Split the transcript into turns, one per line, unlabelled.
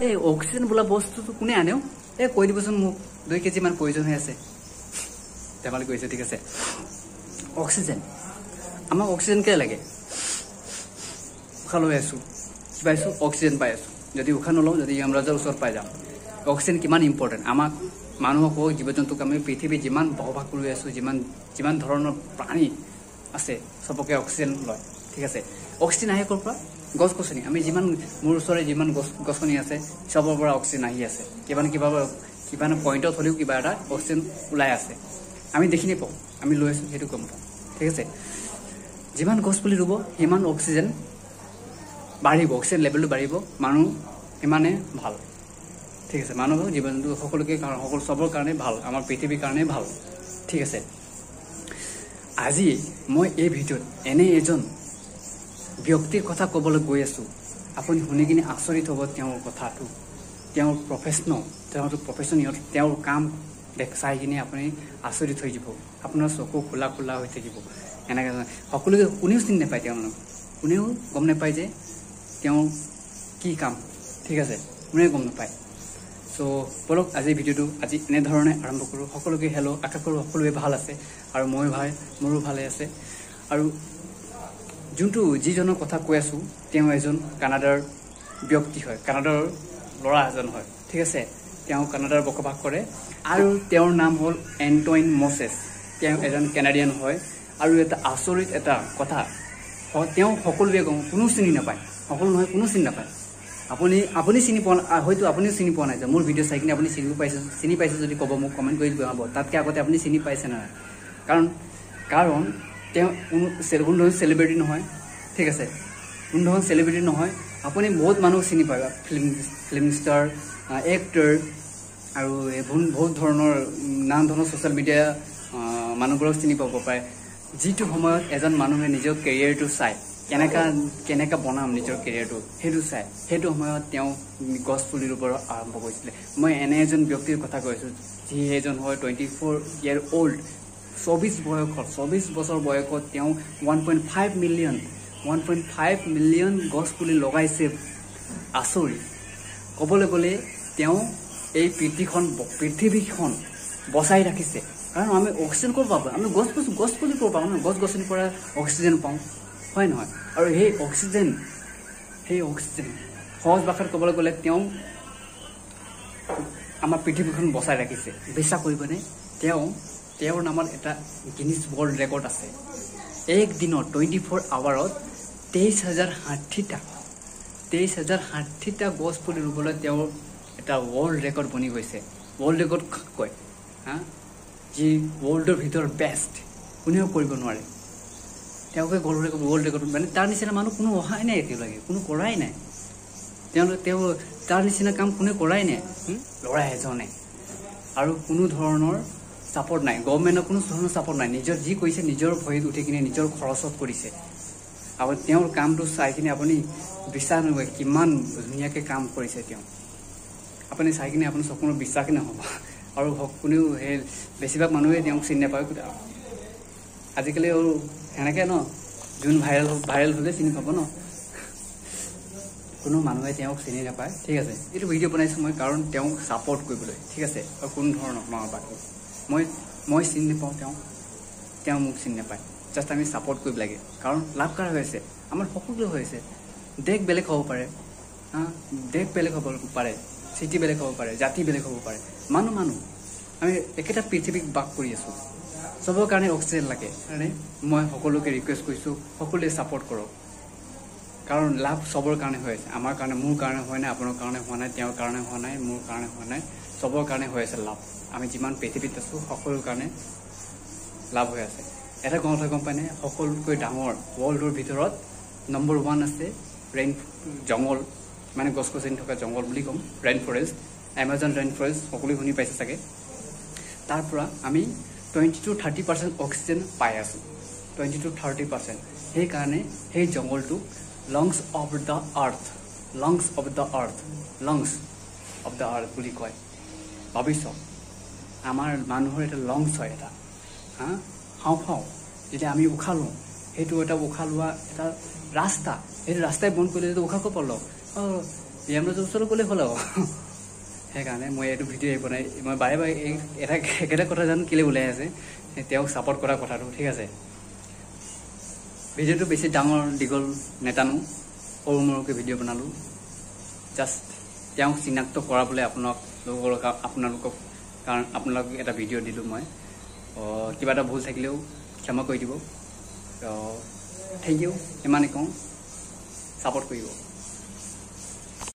এই অক্সিজেন বোলা বস্তুটো কোনে আনেও কৈ দিবচোন মোক 2 কেজি মান প্ৰয়োজন হৈ আছে ধেমালি কৰিছে ঠিক আছে অক্সিজেন আমাক অক্সিজেন কে লাগে উশাহ লৈ আছো পাইছো অক্সিজেন পাই আছো যদি উশাহ নলওঁ যদি আমৰাজৰ ওচৰত পাই যাম অক্সিজেন কিমান ইম্পৰ্টেণ্ট আমাক মানুহক জীৱ জন্তুক আমি পৃথিৱী যিমান বসবাস কৰি আছো যিমান ধৰণৰ প্ৰাণী আছে সবকে অক্সিজেন লয় ঠিক আছে অক্সিজেন আহে কৰ পৰা গছ গছনি আমি যিমান মোৰ ওচৰে যিমান গছনি আছে সবৰ পৰা অক্সিজেন আহি আছে কিবা পইণ্টত হ'লেও কিবা এটা অক্সিজেন ওলাই আছে আমি দেখি নাপাওঁ আমি লৈ আছো সেইটো গম পাওঁ ঠিক আছে যিমান গছ পুলি ৰুব সিমান অক্সিজেন বাঢ়িব অক্সিজেন লেভেলটো বাঢ়িব মানুহ ইমানে ভাল ঠিক আছে মানুহ জীৱ জন্তু সকলোকে সবৰ কাৰণে ভাল আমাৰ পৃথিৱীৰ কাৰণে ভাল ঠিক আছে আজি মই এই ভিডিঅ'ত এনে এজন ব্যক্তিৰ কথা ক'বলৈ গৈ আছো আপুনি শুনি কিনে আচৰিত হ'ব তেওঁৰ কথাটো তেওঁৰ প্ৰফেশনেল তেওঁৰ কাম চাই কিনে আপুনি আচৰিত হৈ যাব আপোনাৰ চকু খোলা হৈ থাকিব এনেকৈ সকলোকে কোনেও চিনি নাপায় তেওঁলোক কোনেও গম নাপায় যে তেওঁ কি কাম ঠিক আছে কোনেও গম নাপায় সো বলক আজি ভিডিঅ'টো আজি এনেধৰণে আৰম্ভ কৰোঁ সকলোকে হেল্ল' আশা কৰোঁ সকলোৱে ভাল আছে আৰু মোৰো ভালে আছে আৰু যোনটো যিজনৰ কথা কৈ আছো তেওঁ এজন কানাডাৰ ব্যক্তি হয় কানাডাৰ ল'ৰা এজন হয় ঠিক আছে তেওঁ কানাডাৰ বসবাস কৰে আৰু তেওঁৰ নাম হ'ল এণ্টইন মছেছ তেওঁ এজন কানাডিয়ান হয় আৰু এটা আচৰিত এটা কথা তেওঁ সকলোৱে কোনো চিনি নাপায় সকলো নহয় কোনো চিনি নাপায় আপুনি চিনি পোৱা হয়তো আপুনিও চিনি পোৱা নাই যে মোৰ ভিডিঅ' চাই কিনে আপুনি চিনি পাইছে যদি ক'ব মোক কমেণ্ট কৰি জনাব তাতকৈ আগতে আপুনি চিনি পাইছে নাই কাৰণ তেওঁ কোনো চেলিব্ৰিটি নহয় ঠিক আছে কোনো ধৰণৰ চেলিব্ৰিটি নহয় আপুনি বহুত মানুহ চিনি পায় ফিল্ম ষ্টাৰ এক্টৰ আৰু বহুত ধৰণৰ নানা ধৰণৰ ছ'চিয়েল মিডিয়া মানুহবোৰক চিনি পাব পাৰে যিটো সময়ত এজন মানুহে নিজৰ কেৰিয়াৰটো চায় কেনেকৈ বনাম নিজৰ কেৰিয়াৰটো সেইটো চাই সেইটো সময়ত তেওঁ গছ পুলি ৰুবলৈ আৰম্ভ কৰিছিলে মই এনে এজন ব্যক্তিৰ কথা কৈছোঁ যি এজন হয় 24 year old 24 বছৰ বয়সত তেওঁ 1.5 মিলিয়ন গছ পুলি লগাইছে আচৰিত ক'বলৈ গ'লে তেওঁ এই পৃথিৱীখন বচাই ৰাখিছে কাৰণ আমি অক্সিজেন ক'ৰ পাব আমি গছ পুলি ক'ৰ পাওঁ গছ গছনিৰ পৰা অক্সিজেন পাওঁ হয় নহয় আৰু সেই অক্সিজেন সহজ ভাষাত ক'বলৈ গ'লে তেওঁ আমাৰ পৃথিৱীখন বচাই ৰাখিছে বিশ্বাস কৰিবনে তেওঁৰ নামত এটা গিনিছ ৱৰ্ল্ড ৰেকৰ্ড আছে এক দিনত 24 আৱাৰত 23,060টা গছ পুলি ৰুবলৈ তেওঁৰ এটা ৱৰ্ল্ড ৰেকৰ্ড বনি গৈছে ৱৰ্ল্ড ৰেকৰ্ড কয় যি ৱৰ্ল্ডৰ ভিতৰত বেষ্ট কোনেও কৰিব নোৱাৰে তেওঁকে ৱৰ্ল্ড ৰেকৰ্ড মানে তাৰ নিচিনা মানুহ কোনো অহাই নাই এতিয়ালৈকে কোনো কৰাই নাই তেওঁ তাৰ নিচিনা কাম কোনে কৰাই নাই ল'ৰা এজনে আৰু কোনো ধৰণৰ ছাপৰ্ট নাই গভৰ্ণমেণ্টৰ কোনো ধৰণৰ ছাপৰ্ট নাই নিজৰ যি কৰিছে নিজৰ ভৰিত উঠি কিনে নিজৰ খৰচত কৰিছে আৰু তেওঁৰ কামটো চাই কিনে আপুনি বিশ্বাস নকৰে কিমান ধুনীয়াকৈ কাম কৰিছে তেওঁ আপুনি চাই কিনে আপোনাৰ চকুৰ বিশ্বাসেই নহ'ব আৰু কোনেও সেই বেছিভাগ মানুহে তেওঁক চিনি নাপায় আজিকালি আৰু সেনেকৈ যোন ভাইৰেল হ'লে চিনি পাব কোনো মানুহে তেওঁক চিনি নাপায় ঠিক আছে এইটো ভিডিঅ' বনাইছোঁ মই কাৰণ তেওঁক ছাপৰ্ট কৰিবলৈ ঠিক আছে আৰু কোনো ধৰণৰ বাকী মই চিনি নাপাওঁ তেওঁ মোক চিনি নাপায় জাষ্ট আমি ছাপৰ্ট কৰিব লাগে কাৰণ লাভ কাৰ হৈছে আমাৰ সকলোৰে হৈছে দেশ বেলেগ হ'ব পাৰে দেশ বেলেগ হ'ব পাৰে চিটি বেলেগ হ'ব পাৰে জাতি বেলেগ হ'ব পাৰে মানুহ আমি একেটা পৃথিৱীক বাস কৰি আছোঁ সবৰ কাৰণে অক্সিজেন লাগে কাৰণে মই সকলোকে ৰিকুৱেষ্ট কৰিছোঁ সকলোৱে ছাপৰ্ট কৰক কাৰণ লাভ সবৰ কাৰণে হৈ আছে আমাৰ কাৰণে মোৰ কাৰণে হোৱা নাই আপোনাৰ কাৰণে হোৱা নাই তেওঁৰ কাৰণে হোৱা নাই মোৰ কাৰণে হোৱা নাই সবৰ কাৰণে হৈ আছে লাভ আমি যিমান পৃথিৱীত আছোঁ সকলোৰ কাৰণে লাভ হৈ আছে এটা কথা গম পায়নে সকলোতকৈ ডাঙৰ ৱৰ্ল্ডৰ ভিতৰত নম্বৰ 1 আছে জংগল মানে গছ গছনি থকা জংগল বুলি ক'ম rain forest Amazon rain forest সকলোৱে শুনি পাইছে চাগে তাৰ পৰা আমি 20-30% অক্সিজেন পাই আছোঁ 20-30% সেইকাৰণে সেই জংগলটো lungs of the earth বুলি কয় ভাবিছ আমাৰ মানুহৰ এটা লংছ হয় এটা হাওঁফাওঁ যেতিয়া আমি উশাহ লওঁ সেইটো এটা উশাহ লোৱা এটা ৰাস্তা সেইটো ৰাস্তাই বন্ধ কৰিলে উশাহ ক'ৰ পৰা লওঁ PM ৰাজৰ ওচৰত গ'লে হ'ল আৰু সেইকাৰণে মই এইটো ভিডিঅ' বনাই মই বাৰে বাৰে একেটা কথা জানো কেলৈ ওলাই আছে তেওঁক ছাপৰ্ট কৰা কথাটো ঠিক আছে ভিডিঅ'টো বেছি ডাঙৰ দীঘল নেটানো সৰু মৰুকৈ ভিডিঅ' বনালোঁ জাষ্ট তেওঁক চিনাক্ত কৰাবলৈ আপোনালোকক কাৰণ আপোনালোকক এটা ভিডিঅ' দিলোঁ মই কিবা এটা ভুল থাকিলেও ক্ষমা কৰি দিব থেংক ইউ ইমানেই কওঁ ছাপৰ্ট কৰিব